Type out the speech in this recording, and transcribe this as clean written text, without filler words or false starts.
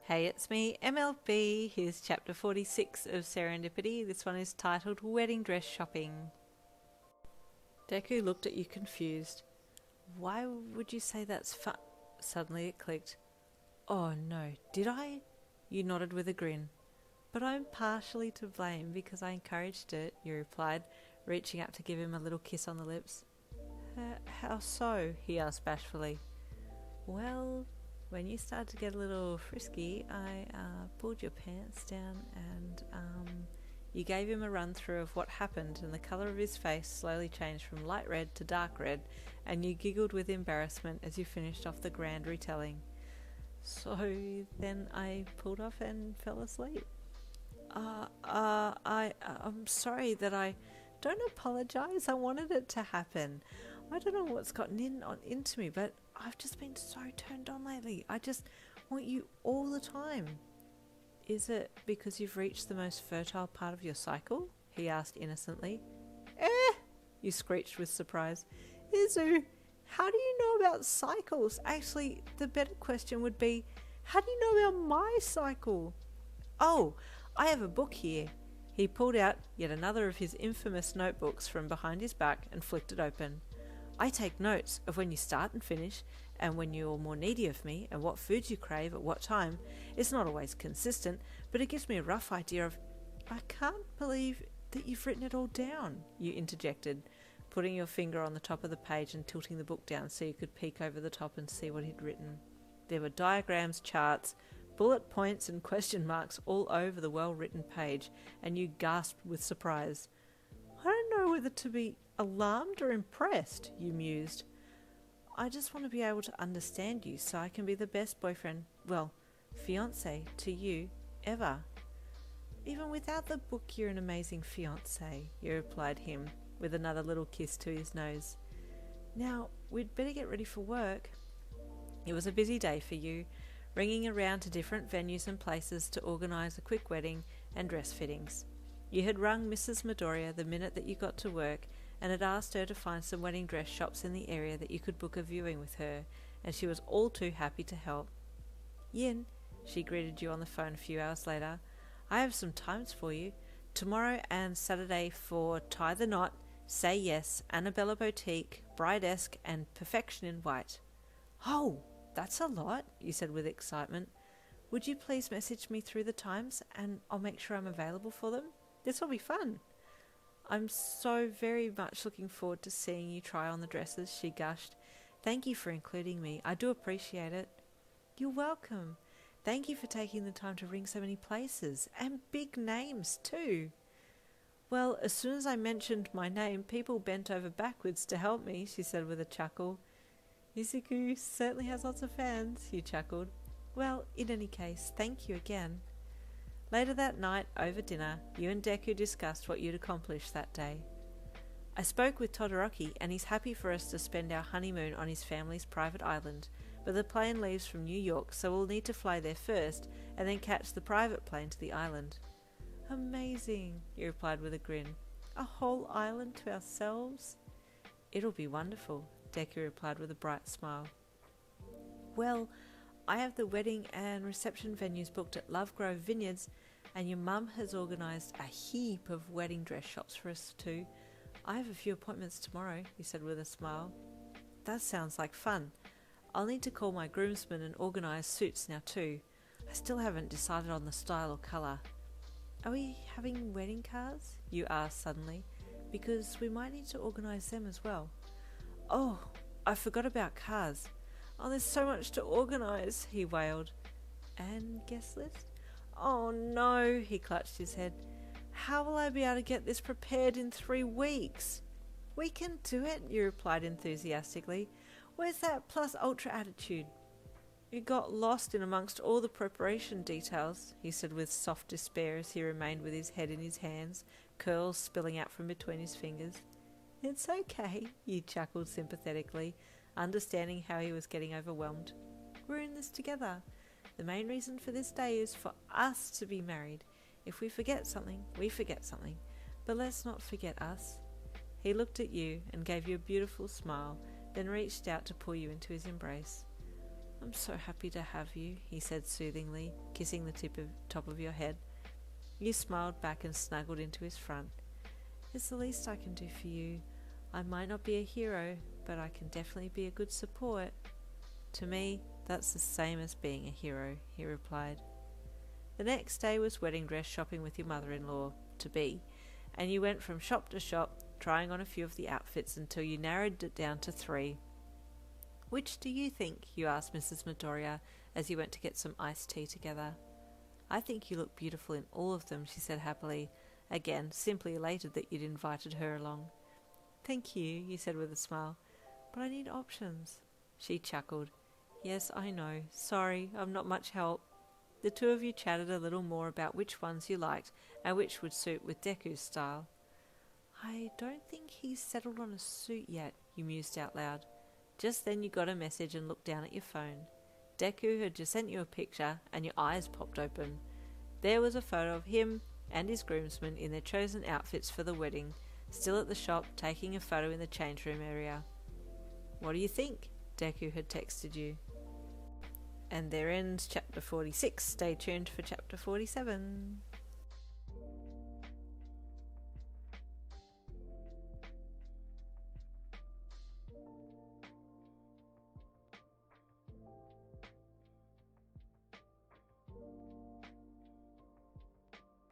Hey, it's me, MLB. Here's chapter 46 of Serendipity. This one is titled Wedding Dress Shopping. Deku looked at you confused. Why would you say that's fun? Suddenly it clicked. Oh no, did I? You nodded with a grin. But I'm partially to blame because I encouraged it, you replied, reaching up to give him a little kiss on the lips. How so? He asked bashfully. Well, when you started to get a little frisky, I pulled your pants down and you gave him a run through of what happened, and the colour of his face slowly changed from light red to dark red, and you giggled with embarrassment as you finished off the grand retelling. So then I pulled off and fell asleep. I'm sorry that I... Don't apologise, I wanted it to happen. I don't know what's gotten into me, but I've just been so turned on lately. I just want you all the time. Is it because you've reached the most fertile part of your cycle? He asked innocently. You screeched with surprise. Izu, how do you know about cycles? Actually, the better question would be, how do you know about my cycle? Oh, I have a book here. He pulled out yet another of his infamous notebooks from behind his back and flicked it open. I take notes of when you start and finish, and when you're more needy of me, and what foods you crave at what time. It's not always consistent, but it gives me a rough idea of... I can't believe that you've written it all down, you interjected, putting your finger on the top of the page and tilting the book down so you could peek over the top and see what he'd written. There were diagrams, charts, bullet points and question marks all over the well-written page, and you gasped with surprise. I don't know whether to be alarmed or impressed, you mused. I just want to be able to understand you so I can be the best boyfriend, well, fiancé to you, ever. Even without the book, you're an amazing fiancé, you replied him, with another little kiss to his nose. Now, we'd better get ready for work. It was a busy day for you, ringing around to different venues and places to organise a quick wedding and dress fittings. You had rung Mrs Midoriya the minute that you got to work and had asked her to find some wedding dress shops in the area that you could book a viewing with her, and she was all too happy to help. Yin, she greeted you on the phone a few hours later, I have some times for you. Tomorrow and Saturday for Tie the Knot, Say Yes, Annabella Boutique, Bride-esque and Perfection in White. Oh, that's a lot, you said with excitement. Would you please message me through the times and I'll make sure I'm available for them? This will be fun. I'm so very much looking forward to seeing you try on the dresses, she gushed. Thank you for including me. I do appreciate it. You're welcome. Thank you for taking the time to ring so many places, and big names too. Well, as soon as I mentioned my name, people bent over backwards to help me, she said with a chuckle. Izuku certainly has lots of fans, you chuckled. Well, in any case, thank you again. Later that night, over dinner, you and Deku discussed what you'd accomplished that day. I spoke with Todoroki, and he's happy for us to spend our honeymoon on his family's private island, but the plane leaves from New York, so we'll need to fly there first, and then catch the private plane to the island. Amazing, you replied with a grin. A whole island to ourselves? It'll be wonderful, Deku replied with a bright smile. Well, I have the wedding and reception venues booked at Love Grove Vineyards, and your mum has organised a heap of wedding dress shops for us too. I have a few appointments tomorrow, he said with a smile. That sounds like fun. I'll need to call my groomsmen and organise suits now too. I still haven't decided on the style or colour. Are we having wedding cars? You asked suddenly, because we might need to organise them as well. Oh, I forgot about cars. Oh, there's so much to organise, he wailed. And guest list? Oh no, he clutched his head. How will I be able to get this prepared in 3 weeks? We can do it, you replied enthusiastically. Where's that plus ultra attitude? You got lost in amongst all the preparation details, he said with soft despair as he remained with his head in his hands, curls spilling out from between his fingers. It's okay, you chuckled sympathetically, understanding how he was getting overwhelmed. We're in this together. The main reason for this day is for us to be married. If we forget something, we forget something. But let's not forget us. He looked at you and gave you a beautiful smile, then reached out to pull you into his embrace. I'm so happy to have you, he said soothingly, kissing the top of your head. You smiled back and snuggled into his front. It's the least I can do for you. I might not be a hero, but I can definitely be a good support. To me, that's the same as being a hero, he replied. The next day was wedding dress shopping with your mother-in-law, to be, and you went from shop to shop, trying on a few of the outfits until you narrowed it down to 3. Which do you think? You asked Mrs Midoriya as you went to get some iced tea together. I think you look beautiful in all of them, she said happily, again simply elated that you'd invited her along. Thank you said with a smile, but I need options. She chuckled. Yes, I know. Sorry, I'm not much help. The two of you chatted a little more about which ones you liked and which would suit with Deku's style. I don't think he's settled on a suit yet, you mused out loud. Just then you got a message and looked down at your phone. Deku had just sent you a picture and your eyes popped open. There was a photo of him and his groomsmen in their chosen outfits for the wedding, still at the shop taking a photo in the change room area. What do you think? Deku had texted you. And there ends chapter 46. Stay tuned for chapter 47.